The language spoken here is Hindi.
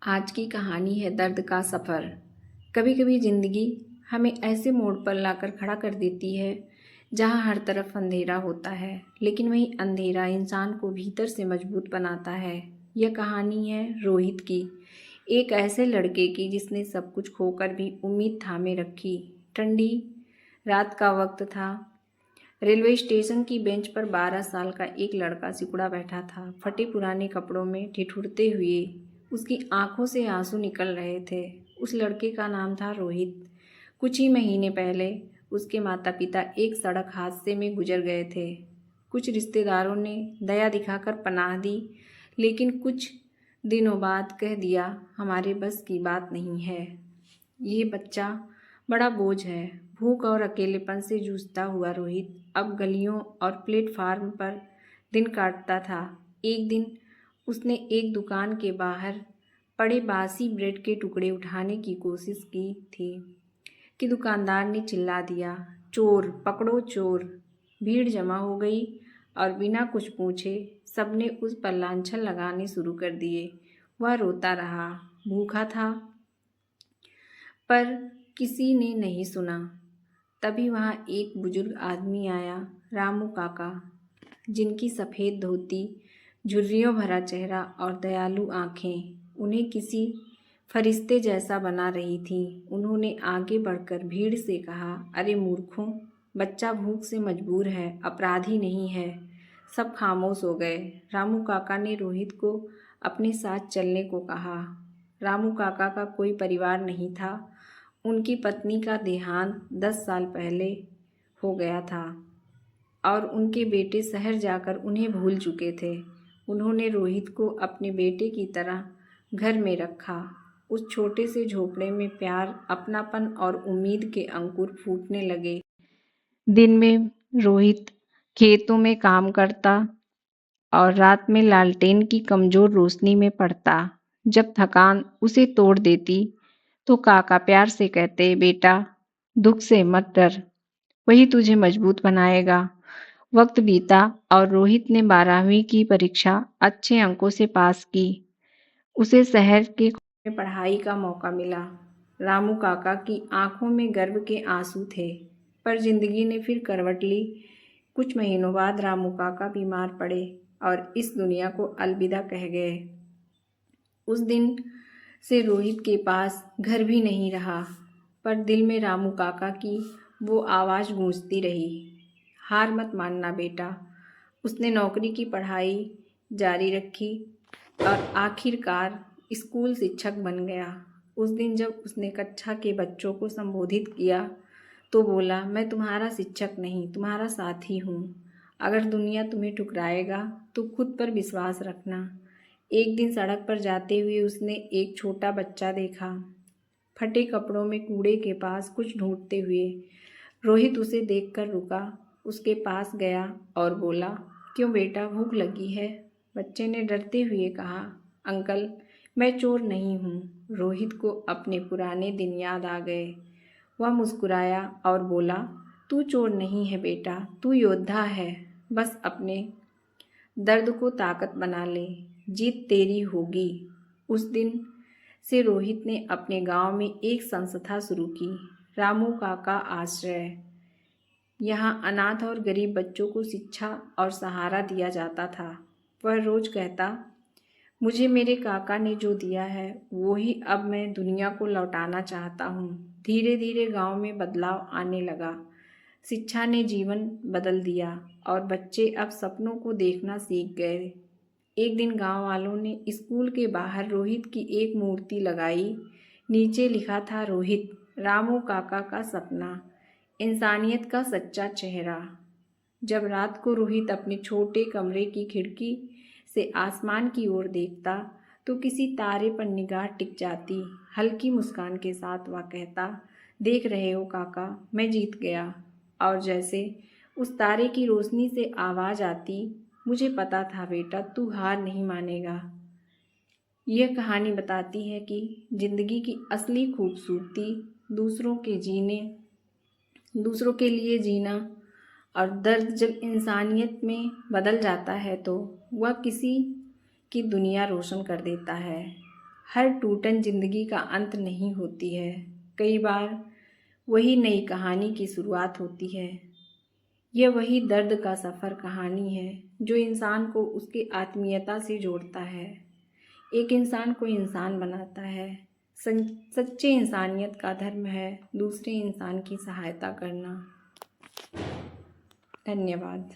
आज की कहानी है दर्द का सफ़र। कभी कभी ज़िंदगी हमें ऐसे मोड़ पर लाकर खड़ा कर देती है जहाँ हर तरफ अंधेरा होता है, लेकिन वही अंधेरा इंसान को भीतर से मजबूत बनाता है। यह कहानी है रोहित की, एक ऐसे लड़के की जिसने सब कुछ खोकर भी उम्मीद थामे रखी। ठंडी रात का वक्त था। रेलवे स्टेशन की बेंच पर 12 साल का एक लड़का सिकुड़ा बैठा था, फटे पुराने कपड़ों में ठिठुरते हुए। उसकी आंखों से आंसू निकल रहे थे। उस लड़के का नाम था रोहित। कुछ ही महीने पहले उसके माता पिता एक सड़क हादसे में गुजर गए थे। कुछ रिश्तेदारों ने दया दिखाकर पनाह दी, लेकिन कुछ दिनों बाद कह दिया, हमारे बस की बात नहीं है। ये बच्चा बड़ा बोझ है। भूख और अकेलेपन से जूझता हुआ रोहित अब गलियों और प्लेटफार्म पर दिन काटता था। एक दिन उसने एक दुकान के बाहर पड़े बासी ब्रेड के टुकड़े उठाने की कोशिश की थी कि दुकानदार ने चिल्ला दिया, चोर पकड़ो चोर। भीड़ जमा हो गई और बिना कुछ पूछे सबने उस पर लांछन लगाने शुरू कर दिए। वह रोता रहा, भूखा था, पर किसी ने नहीं सुना। तभी वहाँ एक बुजुर्ग आदमी आया, रामू काका, जिनकी सफ़ेद धोती, झुर्रियों भरा चेहरा और दयालु आँखें उन्हें किसी फरिश्ते जैसा बना रही थीं। उन्होंने आगे बढ़कर भीड़ से कहा, अरे मूर्खों, बच्चा भूख से मजबूर है, अपराधी नहीं है। सब खामोश हो गए। रामू काका ने रोहित को अपने साथ चलने को कहा। रामू काका का कोई परिवार नहीं था। उनकी पत्नी का देहांत 10 साल पहले हो गया था और उनके बेटे शहर जाकर उन्हें भूल चुके थे। उन्होंने रोहित को अपने बेटे की तरह घर में रखा। उस छोटे से झोपड़े में प्यार, अपनापन और उम्मीद के अंकुर फूटने लगे। दिन में रोहित खेतों में काम करता और रात में लालटेन की कमजोर रोशनी में पढ़ता। जब थकान उसे तोड़ देती तो काका प्यार से कहते, बेटा दुख से मत डर, वही तुझे मजबूत बनाएगा। वक्त बीता और रोहित ने 12वीं की परीक्षा अच्छे अंकों से पास की। उसे शहर के में पढ़ाई का मौका मिला। रामू काका की आंखों में गर्व के आंसू थे, पर जिंदगी ने फिर करवट ली। कुछ महीनों बाद रामू काका बीमार पड़े और इस दुनिया को अलविदा कह गए। उस दिन से रोहित के पास घर भी नहीं रहा, पर दिल में रामू काका की वो आवाज़ गूंजती रही, हार मत मानना बेटा। उसने नौकरी की पढ़ाई जारी रखी और आखिरकार स्कूल शिक्षक बन गया। उस दिन जब उसने कक्षा के बच्चों को संबोधित किया तो बोला, मैं तुम्हारा शिक्षक नहीं, तुम्हारा साथी हूँ। अगर दुनिया तुम्हें ठुकराएगा तो खुद पर विश्वास रखना। एक दिन सड़क पर जाते हुए उसने एक छोटा बच्चा देखा, फटे कपड़ों में कूड़े के पास कुछ ढूंढते हुए। रोहित उसे देखकर रुका, उसके पास गया और बोला, क्यों बेटा, भूख लगी है? बच्चे ने डरते हुए कहा, अंकल मैं चोर नहीं हूँ। रोहित को अपने पुराने दिन याद आ गए। वह मुस्कुराया और बोला, तू चोर नहीं है बेटा, तू योद्धा है। बस अपने दर्द को ताकत बना ले, जीत तेरी होगी। उस दिन से रोहित ने अपने गांव में एक संस्था शुरू की, रामू काका आश्रय। यहाँ अनाथ और गरीब बच्चों को शिक्षा और सहारा दिया जाता था। वह रोज कहता, मुझे मेरे काका ने जो दिया है वो ही अब मैं दुनिया को लौटाना चाहता हूँ। धीरे धीरे गांव में बदलाव आने लगा। शिक्षा ने जीवन बदल दिया और बच्चे अब सपनों को देखना सीख गए। एक दिन गांव वालों ने स्कूल के बाहर रोहित की एक मूर्ति लगाई। नीचे लिखा था, रोहित, रामू काका का सपना, इंसानियत का सच्चा चेहरा। जब रात को रोहित अपने छोटे कमरे की खिड़की से आसमान की ओर देखता तो किसी तारे पर निगाह टिक जाती। हल्की मुस्कान के साथ वह कहता, देख रहे हो काका, मैं जीत गया। और जैसे उस तारे की रोशनी से आवाज़ आती, मुझे पता था बेटा, तू हार नहीं मानेगा। यह कहानी बताती है कि ज़िंदगी की असली खूबसूरती दूसरों के लिए जीना, और दर्द जब इंसानियत में बदल जाता है तो वह किसी की दुनिया रोशन कर देता है। हर टूटन जिंदगी का अंत नहीं होती है, कई बार वही नई कहानी की शुरुआत होती है। यह वही दर्द का सफ़र कहानी है जो इंसान को उसकी आत्मीयता से जोड़ता है, एक इंसान को इंसान बनाता है। सच्चे इंसानियत का धर्म है दूसरे इंसान की सहायता करना। धन्यवाद।